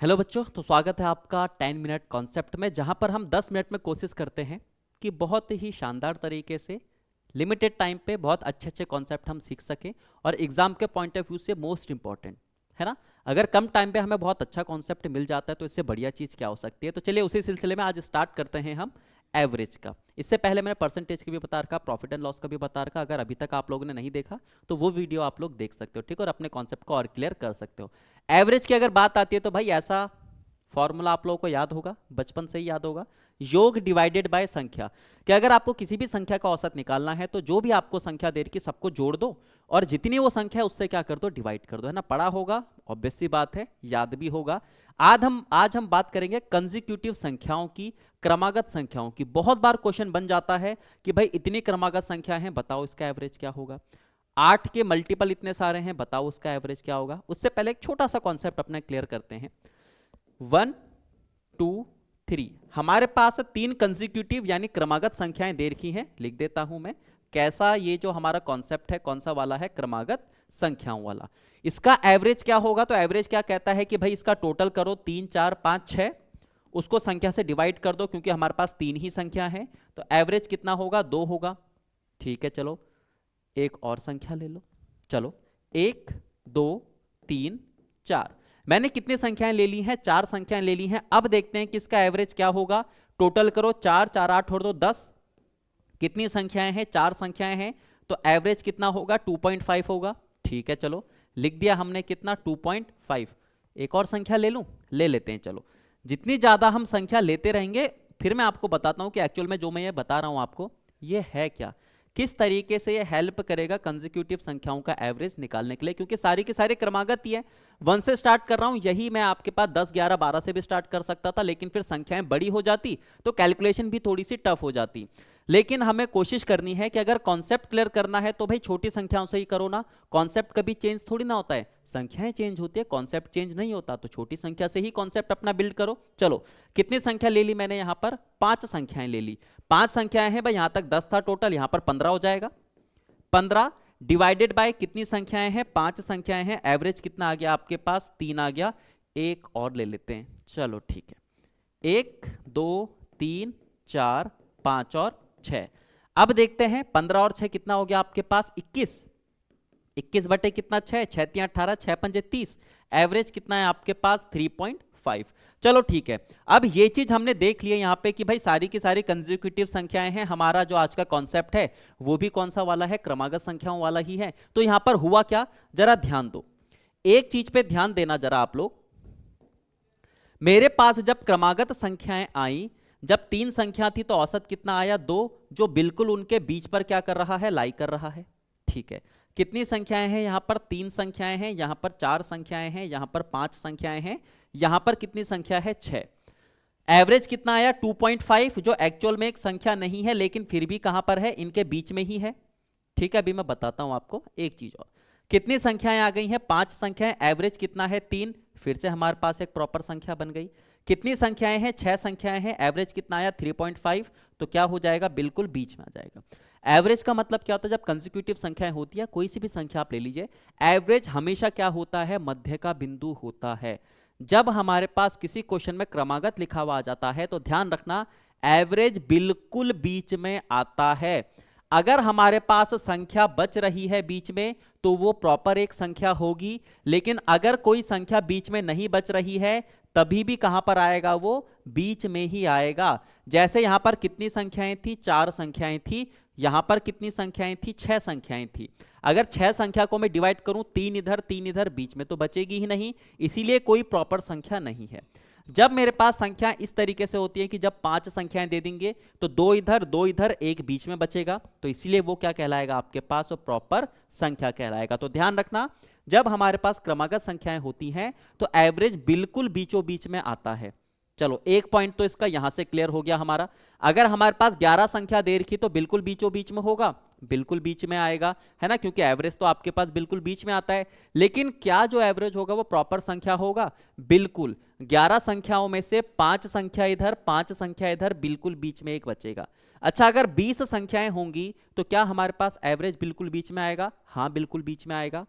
Hello बच्चों, तो स्वागत है आपका 10 मिनट कॉन्सेप्ट में, जहां पर हम 10 मिनट में कोशिश करते हैं कि बहुत ही शानदार तरीके से लिमिटेड टाइम पे बहुत अच्छे अच्छे कॉन्सेप्ट हम सीख सकें और एग्जाम के पॉइंट ऑफ व्यू से मोस्ट इंपॉर्टेंट है ना। अगर कम टाइम पे हमें बहुत अच्छा कॉन्सेप्ट मिल जाता है तो इससे बढ़िया चीज़ क्या हो सकती है। तो चलिए उसी सिलसिले में आज स्टार्ट करते हैं हम एवरेज का। इससे पहले मैंने परसेंटेज की भी बता रखा, प्रॉफिट एंड लॉस का भी बता रखा। अगर अभी तक आप लोगों ने नहीं देखा तो वो वीडियो आप लोग देख सकते हो, ठीक है, और अपने कॉन्सेप्ट को और क्लियर कर सकते हो। एवरेज की अगर बात आती है तो भाई ऐसा फॉर्मूला आप लोगों को याद होगा, बचपन से ही याद होगा, योग डिवाइडेड बाय संख्या। कि अगर आपको किसी भी संख्या का औसत निकालना है तो जो भी आपको संख्या दे रखी सबको जोड़ दो और जितनी वो संख्या है उससे क्या कर दो, डिवाइड कर दो, है ना। पढ़ा होगा, ऑब्वियस सी बात है, याद भी होगा। आज हम बात करेंगे कंसेक्यूटिव संख्याओं की, क्रमागत संख्याओं की। बहुत बार क्वेश्चन बन जाता है कि भाई इतनी क्रमागत संख्या है, बताओ इसका एवरेज क्या होगा। 8 के मल्टीपल इतने सारे हैं, बताओ उसका एवरेज क्या होगा। उससे पहले एक छोटा सा कॉन्सेप्ट अपने क्लियर करते हैं। 1 2 3 हमारे पास 3 कंसेक्यूटिव यानी क्रमागत संख्याएं दे रखी हैं। लिख देता हूं मैं कैसा ये जो हमारा कॉन्सेप्ट है कौन सा वाला है, क्रमागत संख्याओं वाला। इसका एवरेज क्या होगा, तो एवरेज क्या कहता है कि भाई इसका टोटल करो 3 4 5 6, उसको संख्या से डिवाइड कर दो क्योंकि हमारे पास 3 ही संख्या है। तो एवरेज कितना होगा, 2 होगा। ठीक है, चलो एक और संख्या ले लो। चलो 1 2 3 4, मैंने कितनी संख्याएं ले ली हैं, 4 संख्याएं ले ली हैं। अब देखते हैं कि इसका एवरेज क्या होगा। टोटल करो 4 4 8 और 2 10, कितनी संख्याएं हैं, 4 संख्याएं हैं, तो एवरेज कितना होगा, 2.5 होगा। ठीक है, चलो लिख दिया हमने कितना, 2.5। एक और संख्या ले लूं, ले लेते हैं। चलो जितनी ज्यादा हम संख्या लेते रहेंगे, फिर मैं आपको बताता हूं कि एक्चुअल में जो मैं ये बता रहा हूं आपको ये है क्या, किस तरीके से ये हेल्प करेगा कंसेक्यूटिव संख्याओं का एवरेज निकालने के लिए। क्योंकि सारी की सारी क्रमागत ही है, 1 से स्टार्ट कर रहा हूं, यही मैं आपके पास 10 11 12 से भी स्टार्ट कर सकता था, लेकिन फिर संख्याएं बड़ी हो जाती तो कैलकुलेशन भी थोड़ी सी टफ हो जाती। लेकिन हमें कोशिश करनी है कि अगर कॉन्सेप्ट क्लियर करना है तो भाई छोटी संख्याओं से ही करो ना। कॉन्सेप्ट कभी चेंज थोड़ी ना होता है, संख्याएं चेंज होती है, कॉन्सेप्ट चेंज नहीं होता। तो छोटी संख्या से ही कॉन्सेप्ट अपना बिल्ड करो। चलो कितनी संख्या ले ली मैंने, यहां पर 5 संख्याएं ले ली। 5 संख्याएं हैं भाई, यहां तक 10 था टोटल, यहां पर 15 हो जाएगा। 15 डिवाइडेड बाय कितनी संख्याएं हैं, 5 संख्याएं हैं। एवरेज कितना आ गया आपके पास, 3 आ गया। एक और ले लेते हैं, चलो ठीक है। 1 2 3 4 5 और 6। अब देखते हैं 15 और 6 कितना हो गया आपके पास, 21। 21 बटे कितना, 6, 6 3 18, 6 5 30। एवरेज कितना है आपके पास, 3.5। चलो ठीक है, अब ये चीज हमने देख लिया यहाँ पे कि भाई सारी की सारी कंसेक्यूटिव संख्याएं हैं। हमारा जो आज का कॉन्सेप्ट है वो भी कौन सा वाला है, क्रमागत संख्याओं वाला ही है। तो यहाँ पर हुआ क्या, जरा ध्यान दो, एक चीज पे ध्यान देना जरा आप लोग। मेरे पास जब क्रमागत संख्याएं आई, जब 3 संख्या थी तो औसत कितना आया, 2, जो बिल्कुल उनके बीच पर क्या कर रहा है, लाई कर रहा है। ठीक है, कितनी संख्याएं हैं, यहां पर 3 संख्याएं हैं, यहां पर 4 संख्याएं हैं, यहां पर 5 संख्याएं हैं, यहां पर कितनी संख्या है, 6। एवरेज कितना आया, 2.5, जो एक्चुअल में एक संख्या नहीं है लेकिन फिर भी कहां पर है, इनके बीच में ही है। ठीक है, अभी मैं बताता हूं आपको एक चीज और। कितनी संख्याएं आ गई हैं, 5 संख्याएं। एवरेज कितना है, 3, फिर से हमारे पास एक प्रॉपर संख्या बन गई। कितनी संख्याएं हैं, 6 संख्याएं हैं। एवरेज कितना आया, 3.5, तो क्या हो जाएगा, बिल्कुल बीच में आ जाएगा। एवरेज का मतलब क्या होता है, जब कंसेक्यूटिव संख्याएं होती है, कोई सी भी संख्या आप ले लीजिए, एवरेज हमेशा क्या होता है, मध्य का बिंदु होता है। जब हमारे पास किसी क्वेश्चन में क्रमागत लिखा हुआ आ जाता है तो ध्यान रखना, एवरेज बिल्कुल बीच में आता है। अगर हमारे पास संख्या बच रही है बीच में तो वो प्रॉपर एक संख्या होगी, लेकिन अगर कोई संख्या बीच में नहीं बच रही है तभी भी कहां पर आएगा, वो बीच में ही आएगा। जैसे यहां पर कितनी संख्याएं थी, 4 संख्याएं थी। यहां पर कितनी संख्याएं थी, 6 संख्याएं थी। अगर 6 संख्या को मैं डिवाइड करूं, 3 इधर 3 इधर, बीच में तो बचेगी ही नहीं, इसीलिए कोई प्रॉपर संख्या नहीं है। जब मेरे पास संख्या इस तरीके से होती है कि जब 5 संख्याएं दे देंगे तो 2 इधर 2 इधर, एक बीच में बचेगा, तो इसीलिए वो क्या कहलाएगा आपके पास, वो प्रॉपर संख्या कहलाएगा। तो ध्यान रखना, जब हमारे पास क्रमागत संख्याएं होती हैं तो एवरेज बिल्कुल बीचों बीच में आता है। चलो एक पॉइंट तो इसका यहां से क्लियर हो गया हमारा। अगर हमारे पास 11 संख्या दे रखी तो बिल्कुल बीचों बीच में होगा, बिल्कुल बीच में आएगा, है ना, क्योंकि एवरेज तो आपके पास बिल्कुल बीच में आता है। लेकिन क्या जो एवरेज होगा वो प्रॉपर संख्या होगा, बिल्कुल 11 संख्याओं में से 5 संख्या इधर 5 संख्या इधर, बिल्कुल बीच में एक बचेगा। अच्छा, अगर 20 संख्याएं होंगी तो क्या हमारे पास एवरेज बिल्कुल बीच में आएगा, हाँ बिल्कुल बीच में आएगा।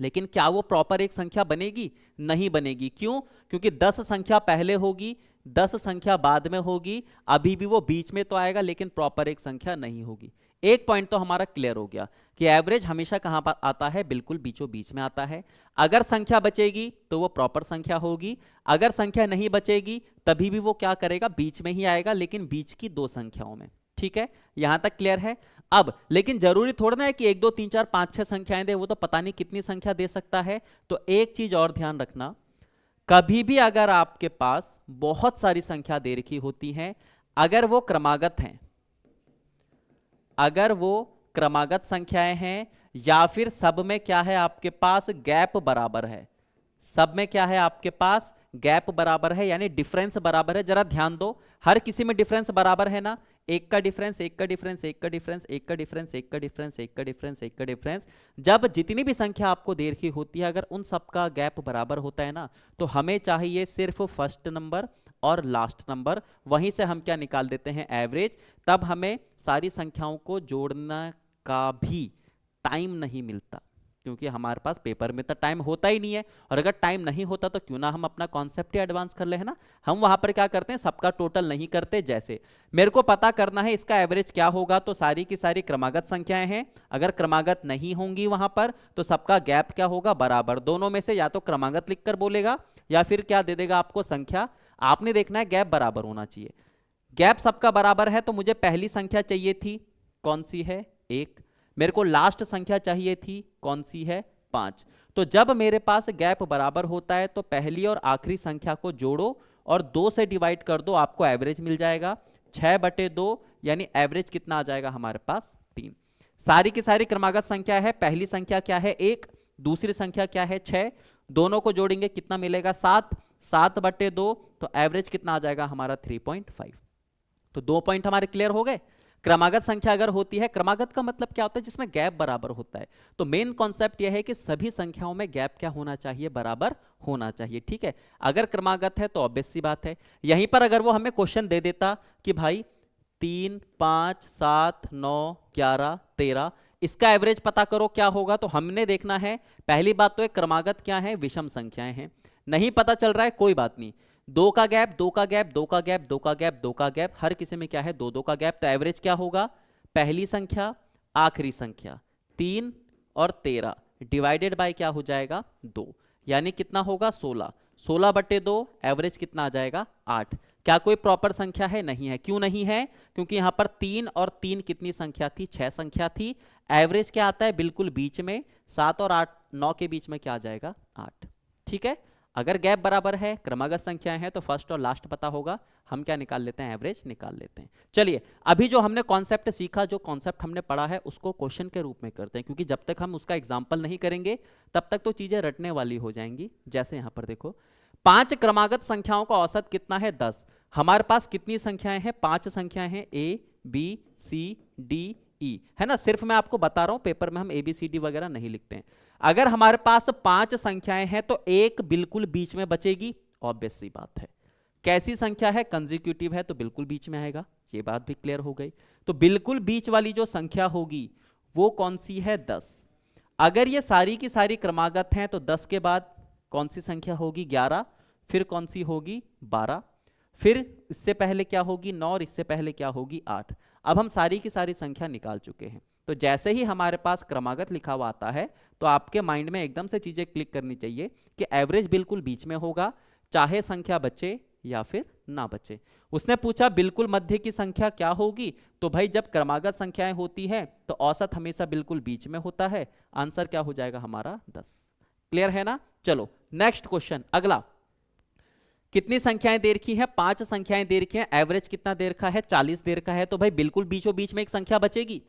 लेकिन क्या वो प्रॉपर एक संख्या बनेगी? नहीं बनेगी। क्यों? क्योंकि 10 संख्या पहले होगी, 10 संख्या बाद में होगी, अभी भी वो बीच में तो आएगा लेकिन प्रॉपर एक संख्या नहीं होगी। एक पॉइंट तो हमारा क्लियर हो गया कि एवरेज हमेशा कहां पर आता है? बिल्कुल बीचों बीच में आता है। अगर संख्या बचेगी तो वो प्रॉपर संख्या होगी, अगर संख्या नहीं बचेगी तभी भी वो क्या करेगा? बीच में ही आएगा, लेकिन बीच की दो संख्याओं में। ठीक है, यहां तक क्लियर है। अब लेकिन जरूरी थोड़ा ना है कि 1 2 3 4 5 6 संख्याएं दे, वो तो पता नहीं कितनी संख्या दे सकता है। तो एक चीज और ध्यान रखना, कभी भी अगर आपके पास बहुत सारी संख्या दे रखी होती है, अगर वो क्रमागत हैं, अगर वो क्रमागत संख्याएं हैं, या फिर सब में क्या है आपके पास? गैप बराबर है। सब में क्या है आपके पास? गैप बराबर है, यानी डिफरेंस बराबर है। जरा ध्यान दो, हर किसी में डिफरेंस बराबर है ना? एक का डिफरेंस, एक का डिफरेंस, एक का डिफरेंस, एक का डिफरेंस, एक का डिफरेंस, एक का डिफरेंस, एक का डिफरेंस। जब जितनी भी संख्या आपको दे रखी होती है, अगर उन सब का गैप बराबर होता है ना, तो हमें चाहिए सिर्फ फर्स्ट नंबर और लास्ट नंबर, वहीं से हम क्या निकाल देते हैं? एवरेज। तब हमें सारी संख्याओं को जोड़ने का भी टाइम नहीं मिलता, क्योंकि हमारे पास पेपर में तो टाइम होता ही नहीं है। और अगर टाइम नहीं होता तो क्यों ना हम अपना कॉन्सेप्ट ही एडवांस कर ले, है ना? हम वहां पर क्या करते हैं? सबका टोटल नहीं करते। जैसे मेरे को पता करना है इसका एवरेज क्या होगा, तो सारी की सारी क्रमागत संख्याएं हैं, अगर क्रमागत नहीं होंगी वहां पर तो सबका गैप क्या होगा? बराबर। दोनों में से या तो क्रमागत लिखकर बोलेगा या फिर क्या दे देगा आपको? संख्या। आपने देखना है गैप बराबर होना चाहिए। गैप सबका बराबर है, तो मुझे पहली संख्या चाहिए थी, कौन सी है? 1। मेरे को लास्ट संख्या चाहिए थी, कौन सी है? 5। तो जब मेरे पास गैप बराबर होता है तो पहली और आखिरी संख्या को जोड़ो और 2 से डिवाइड कर दो, आपको एवरेज मिल जाएगा। 6/2 यानी एवरेज कितना आ जाएगा हमारे पास? 3। सारी की सारी क्रमागत संख्या है। पहली संख्या क्या है? 1। दूसरी संख्या क्या है? 6। दोनों को जोड़ेंगे कितना मिलेगा? 7। 7/2 तो एवरेज कितना आ जाएगा हमारा? 3.5। तो 2 पॉइंट हमारे क्लियर हो गए। क्रमागत संख्या अगर होती है, क्रमागत का मतलब क्या होता है? जिसमें गैप बराबर होता है। तो मेन कॉन्सेप्ट यह है कि सभी संख्याओं में गैप क्या होना चाहिए? बराबर होना चाहिए। ठीक है, अगर क्रमागत है तो ऑब्वियस सी बात है। यहीं पर अगर वो हमें क्वेश्चन दे देता कि भाई 3 5 7 9 11 13, इसका एवरेज पता करो क्या होगा, तो हमने देखना है पहली बात तो एक क्रमागत क्या है? विषम संख्याएं हैं। नहीं पता चल रहा है, कोई बात नहीं, 2 का गैप, 2 का गैप, 2 का गैप, 2 का गैप, 2 का गैप, हर किसी में क्या है? 2 का गैप। तो एवरेज क्या होगा? पहली संख्या आखिरी संख्या 3 और 13 डिवाइडेड बाय क्या हो जाएगा? 2, यानी कितना होगा? 16। 16/2 एवरेज कितना आ जाएगा? 8। क्या कोई प्रॉपर संख्या है? नहीं है। क्यों नहीं है? क्योंकि यहां पर 3 और 3 कितनी संख्या थी? 6 संख्या थी। एवरेज क्या आता है? बिल्कुल बीच में। 7 और 8 9 के बीच में क्या आ जाएगा? 8। ठीक है, अगर गैप बराबर है, क्रमागत संख्याएं हैं, तो फर्स्ट और लास्ट पता होगा, हम क्या निकाल लेते हैं? एवरेज निकाल लेते हैं। चलिए, अभी जो हमने कॉन्सेप्ट सीखा, जो कॉन्सेप्ट हमने पढ़ा है, उसको क्वेश्चन के रूप में करते हैं, क्योंकि जब तक हम उसका एग्जाम्पल नहीं करेंगे तब तक तो चीजें रटने वाली हो जाएंगी। जैसे यहां पर देखो, 5 क्रमागत संख्याओं का औसत कितना है? 10। हमारे पास कितनी संख्याएं हैं? 5 संख्याएं हैं, A B C D E, है ना? सिर्फ मैं आपको बता रहा हूं, पेपर में हम ABCD वगैरह नहीं लिखते हैं। अगर हमारे पास 5 संख्याएं हैं तो एक बिल्कुल बीच में बचेगी, ऑब्वियस सी बात है। कैसी संख्या है? कंसेक्यूटिव है तो बिल्कुल बीच में आएगा, ये बात भी क्लियर हो गई। तो बिल्कुल बीच वाली जो संख्या होगी वो कौन सी है? 10। अगर ये सारी की सारी क्रमागत हैं तो 10 के बाद कौन सी संख्या होगी? 11। फिर कौन सी होगी? 12। फिर इससे पहले क्या होगी? 9। और इससे पहले क्या होगी? 8। अब हम सारी की सारी संख्या निकाल चुके हैं। तो जैसे ही हमारे पास क्रमागत लिखा हुआ आता है तो आपके माइंड में एकदम से चीजें क्लिक करनी चाहिए कि एवरेज बिल्कुल बीच में होगा, चाहे संख्या बचे या फिर ना बचे। उसने पूछा बिल्कुल मध्य की संख्या क्या होगी, तो भाई जब क्रमागत संख्याएं होती है तो औसत हमेशा बिल्कुल बीच में होता है। आंसर क्या हो जाएगा हमारा? 10। क्लियर है ना? चलो नेक्स्ट क्वेश्चन, अगला। कितनी संख्याएं दे रखी हैं? 5 संख्याएं दे रखी हैं। एवरेज कितना दे रखा है? 40 दे रखा है। तो भाई बिल्कुल बीचों बीच में एक संख्या बचेगी,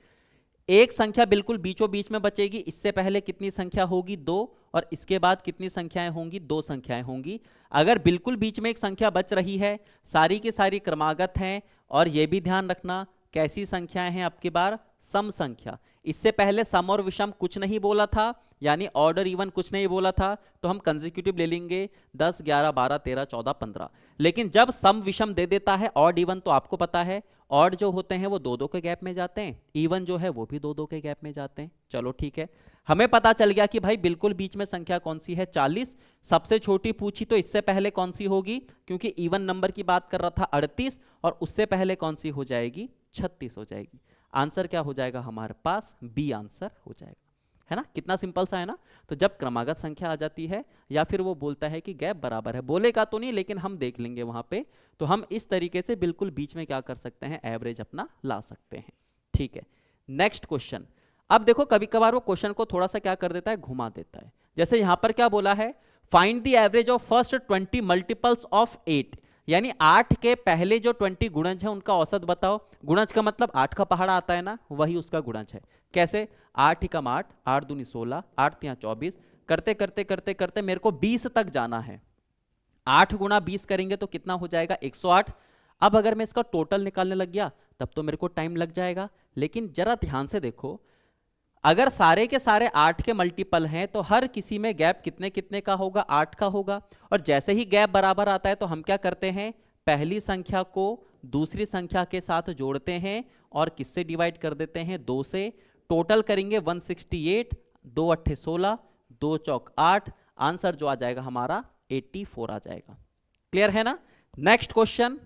एक संख्या बिल्कुल बीचों बीच में बचेगी। इससे पहले कितनी संख्या होगी? 2। और इसके बाद कितनी संख्याएं होंगी? 2 संख्याएं होंगी। अगर बिल्कुल बीच में एक संख्या बच रही है, सारी की सारी क्रमागत हैं, और यह भी ध्यान रखना कैसी संख्याएं हैं आपकी बार? सम संख्या। इससे पहले सम और विषम कुछ नहीं बोला था, यानी ऑर्डर इवन कुछ नहीं बोला था, तो हम कंसेक्यूटिव ले लेंगे 10 11 12 13 14 15। लेकिन जब सम विषम दे देता है, ऑड इवन तो आपको पता है, ऑड जो होते हैं वो 2 2 के गैप में जाते हैं, इवन जो है वो भी 2 2 के गैप में जाते हैं। चलो ठीक है, हमें पता चल गया कि भाई बिल्कुल बीच में संख्या कौन सी है 40, सबसे छोटी पूछी तो इससे पहले कौन सी होगी, क्योंकि इवन नंबर की बात कर रहा था 38, और उससे पहले कौन सी हो जाएगी 36 हो जाएगी। आंसर क्या हो जाएगा हमारे पास, बी आंसर हो जाएगा, है ना। कितना सिंपल सा है ना। तो जब क्रमागत संख्या आ जाती है या फिर वो बोलता है कि गैप बराबर है, बोलेगा तो नहीं लेकिन हम देख लेंगे वहां पे, तो हम इस तरीके से बिल्कुल बीच में क्या कर सकते हैं, एवरेज अपना ला सकते हैं। ठीक है, नेक्स्ट क्वेश्चन। अब देखो कभी कभार वो क्वेश्चन को थोड़ा सा क्या कर देता है, घुमा देता है। जैसे यहां पर क्या बोला है, find the average of first 20 multiples of 8, यानी 8 के पहले जो 20 गुणज है उनका औसत बताओ। गुणज का मतलब 8 का पहाड़ा आता है ना, वही उसका गुणज है। कैसे, 8 एकम 8, 8 दूनी 16, 8 तिया 24, करते करते करते करते मेरे को 20 तक जाना है। 8 गुणा 20 करेंगे तो कितना हो जाएगा, 108। अब अगर मैं इसका टोटल निकालने लग गया तब तो मेरे को टाइम लग जाएगा, लेकिन जरा ध्यान से देखो, अगर सारे के सारे 8 के मल्टीपल हैं तो हर किसी में गैप कितने कितने का होगा, 8 का होगा। और जैसे ही गैप बराबर आता है तो हम क्या करते हैं, पहली संख्या को दूसरी संख्या के साथ जोड़ते हैं और किससे डिवाइड कर देते हैं, 2 से। टोटल करेंगे 168, 2 अट्ठे 16, 2 चौक 8, आंसर जो आ जाएगा हमारा 84 आ जाएगा। क्लियर है ना। नेक्स्ट क्वेश्चन,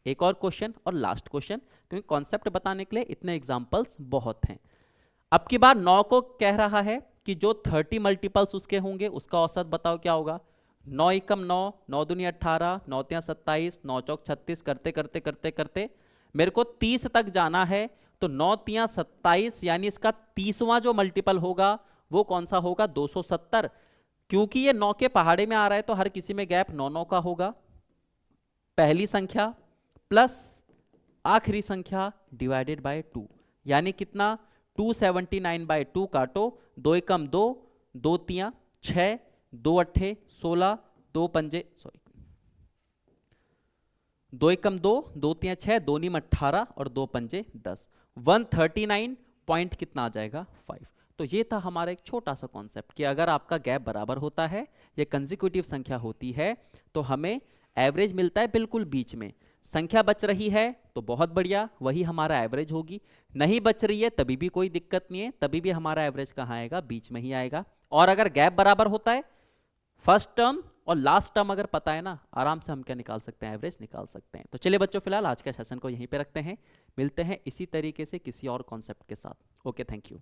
एक और क्वेश्चन और लास्ट क्वेश्चन, क्योंकि कॉन्सेप्ट बताने के लिए इतने एग्जाम्पल्स बहुत हैं। अब की बार 9 को कह रहा है कि जो 30 मल्टीपल्स उसके होंगे उसका औसत बताओ क्या होगा। 9 एकम 9, 9 दूनी 18, 9 तिया 27, 9 चौक 36, करते करते करते करते मेरे को 30 तक जाना है। तो 9 तिया 27, यानी इसका 30वां जो मल्टीपल होगा वो कौन सा होगा, 270। क्योंकि ये 9 के पहाड़े में आ रहा है तो हर किसी में गैप 9 9 का होगा। पहली संख्या प्लस आखिरी संख्या डिवाइडेड बाय 2, यानी कितना, 279/2 काटो, 2 एकम 2, 2 तिया 6, 2 अट्ठे 16, 2 पंजे 2 एकम 2, 2 तिया 6, 2 नीम 18 और 2 पंजे 10, 139 पॉइंट कितना आ जाएगा, 5। तो ये था हमारा एक छोटा सा कॉन्सेप्ट कि अगर आपका गैप बराबर होता है, ये कंसेक्यूटिव संख्या होती है, तो हमें एवरेज मिलता है बिल्कुल बीच में। संख्या बच रही है तो बहुत बढ़िया, वही हमारा एवरेज होगी। नहीं बच रही है तभी भी कोई दिक्कत नहीं है, तभी भी हमारा एवरेज कहाँ आएगा, बीच में ही आएगा। और अगर गैप बराबर होता है, फर्स्ट टर्म और लास्ट टर्म अगर पता है ना, आराम से हम क्या निकाल सकते हैं, एवरेज निकाल सकते हैं। तो चलिए बच्चों, फिलहाल आज के सेशन को यहीं पे रखते हैं, मिलते हैं इसी तरीके से किसी और कॉन्सेप्ट के साथ। Okay, thank you.